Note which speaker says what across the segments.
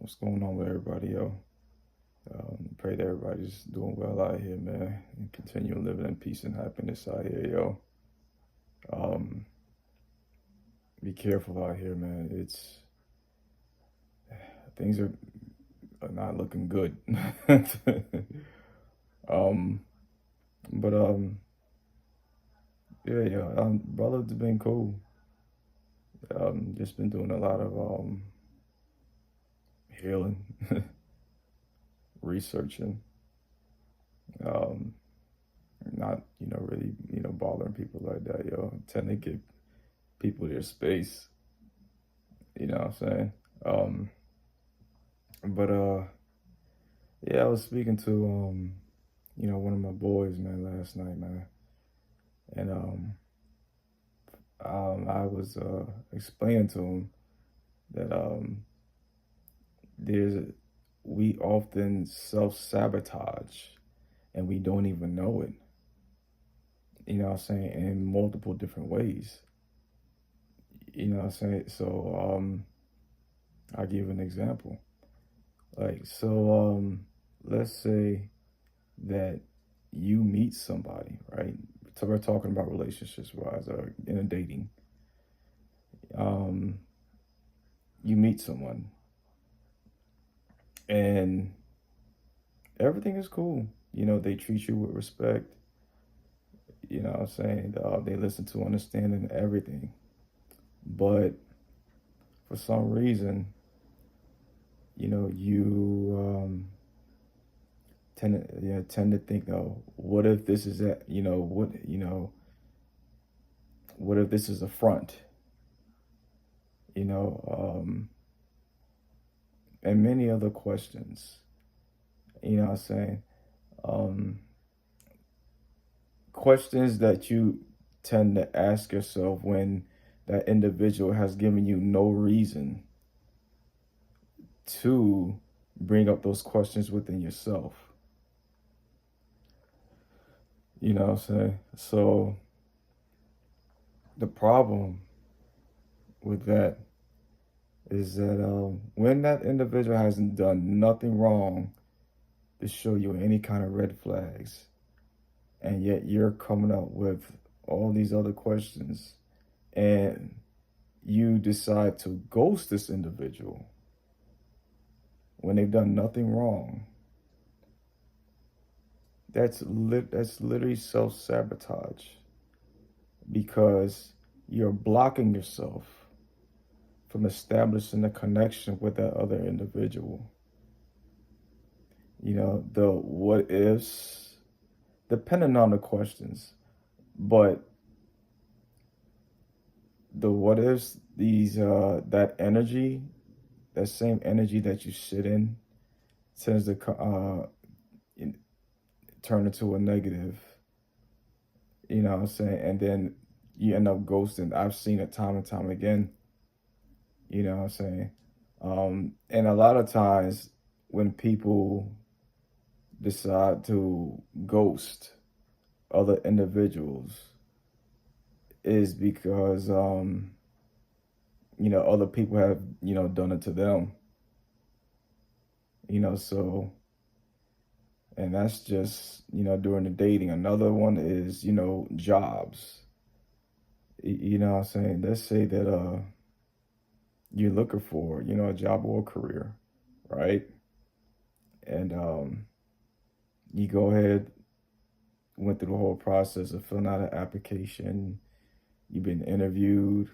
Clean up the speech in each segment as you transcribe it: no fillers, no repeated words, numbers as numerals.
Speaker 1: What's going on with everybody, yo? Pray that everybody's doing well out here, man, and continue living in peace and happiness out here, yo. Um, be careful out here, man. It's things are not looking good. um, but yeah, brother's been cool. Just been doing a lot of healing, researching. Um, not really bothering people like that, yo. Tend to give people their space. You know what I'm saying? Um, but yeah, I was speaking to one of my boys, man, last night, man, and I was explaining to him that there's we often self-sabotage and we don't even know it. You know what I'm saying? In multiple different ways. You know what I'm saying? So I'll give an example. Like, let's say that you meet somebody, right? So we're talking about relationships wise or in a dating. Um, you meet someone and everything is cool. You know, they treat you with respect. You know what I'm saying? They listen to understanding everything. But for some reason, you tend to think, oh, what if this is a, what if this is a front? You know, and many other questions. You know what I'm saying? Um, Questions that you tend to ask yourself when that individual has given you no reason to bring up those questions within yourself. You know what I'm saying? So the problem with that is that when that individual hasn't done nothing wrong to show you any kind of red flags, and yet you're coming up with all these other questions, and you decide to ghost this individual when they've done nothing wrong, that's literally self-sabotage, because you're blocking yourself from establishing a connection with that other individual. You know, the what ifs, depending on the questions, but the what ifs, that energy, that same energy that you sit in, tends to turn into a negative. You know what I'm saying? And then you end up ghosting. I've seen it time and time again. You know what I'm saying? And a lot of times when people decide to ghost other individuals is because other people have done it to them. So, and that's just during the dating. Another one is jobs. You know what I'm saying? Let's say that you're looking for a job or a career, right? And you go ahead, went through the whole process of filling out an application. You've been interviewed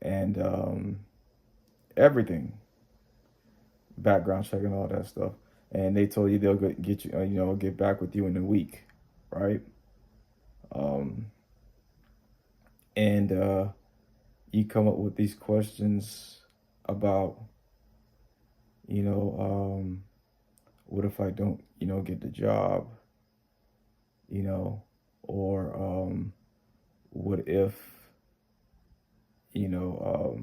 Speaker 1: and everything, background check and all that stuff. And they told you they'll get you, get back with you in a week, right? Um, and you come up with these questions about, what if I don't, get the job, or what if, you know,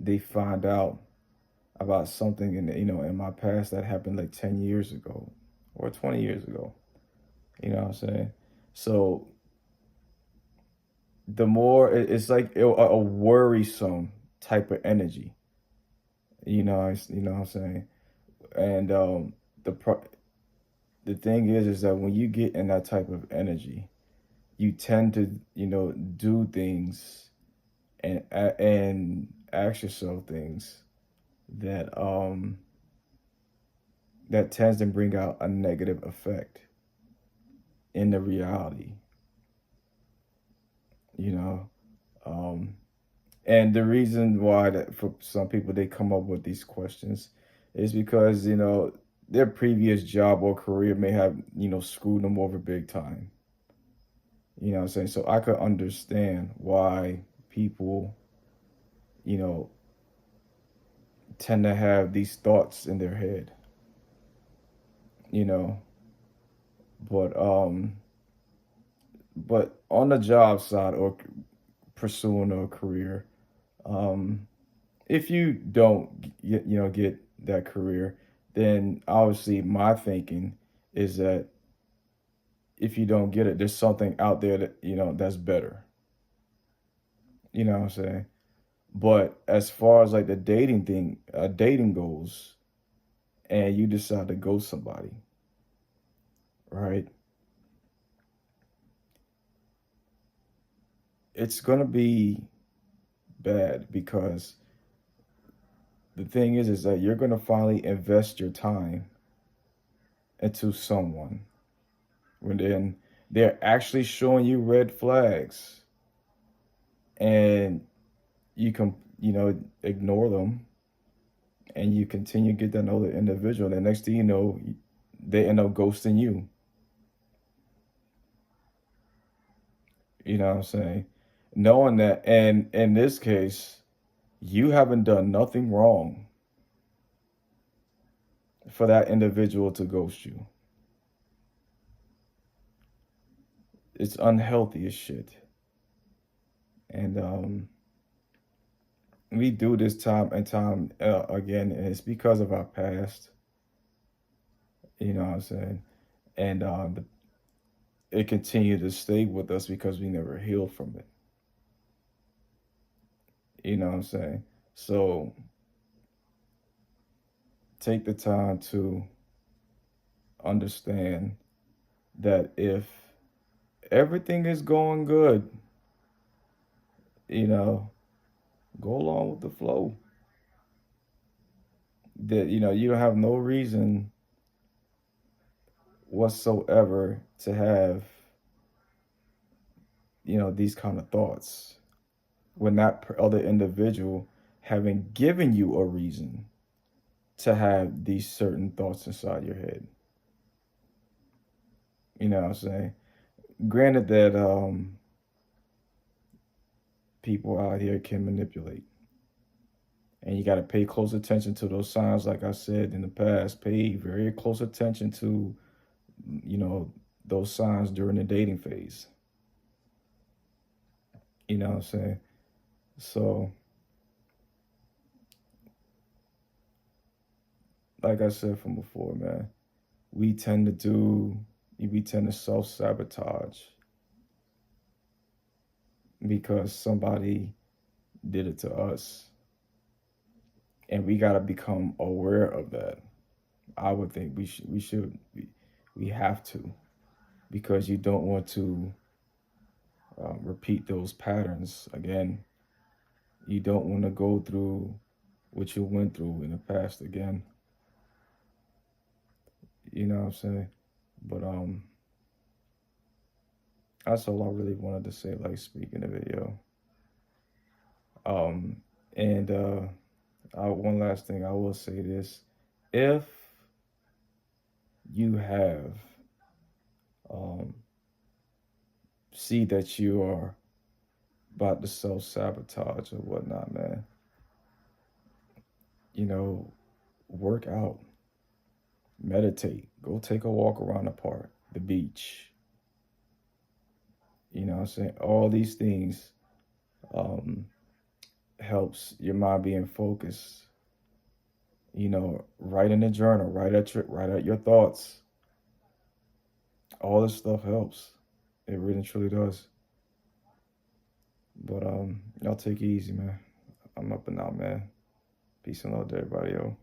Speaker 1: they find out about something in my past that happened like 10 years ago or 20 years ago. You know what I'm saying? So the more it's like a worrisome type of energy. You know what I'm saying? And the pro- the thing is that when you get in that type of energy, you tend to, do things and ask yourself things that that tends to bring out a negative effect in the reality, you know. Um, and the reason why that for some people they come up with these questions is because their previous job or career may have screwed them over big time. You know what I'm saying? So I could understand why people you know tend to have these thoughts in their head. You know, but on the job side or pursuing a career, um, if you don't get that career, then obviously my thinking is that if you don't get it, there's something out there that that's better. You know what I'm saying? But as far as like the dating thing, dating goes, and you decide to ghost somebody, right? It's gonna be bad because the thing is that you're gonna finally invest your time into someone when then they're actually showing you red flags, and you can ignore them, and you continue to get that other individual, and the next thing you know, they end up ghosting you. You know what I'm saying? Knowing that, and in this case, you haven't done nothing wrong for that individual to ghost you. It's unhealthy as shit. And we do this time and time again, and it's because of our past. You know what I'm saying? And it continued to stay with us because we never healed from it. You know what I'm saying? So take the time to understand that if everything is going good, you know, go along with the flow. That you don't have no reason whatsoever to have these kind of thoughts when that other individual having given you a reason to have these certain thoughts inside your head. You know what I'm saying? Granted that people out here can manipulate, and you got to pay close attention to those signs. Like I said in the past, pay very close attention to you know those signs during the dating phase. You know what I'm saying? So, like I said from before, man, we tend to self sabotage because somebody did it to us, and we got to become aware of that. I would think we have to, because you don't want to repeat those patterns again. You don't want to go through what you went through in the past again. You know what I'm saying? But that's all I really wanted to say. Like speaking of it, yo. Um, and one last thing I will say this: if you have um see that you are about to self sabotage or whatnot, man, you know, work out, meditate, go take a walk around the park, the beach. You know what I'm saying? All these things um, helps your mind being focused. Write in a journal, write out your thoughts. All this stuff helps. It really truly does. But y'all take it easy, man. I'm up and out, man. Peace and love to everybody, yo.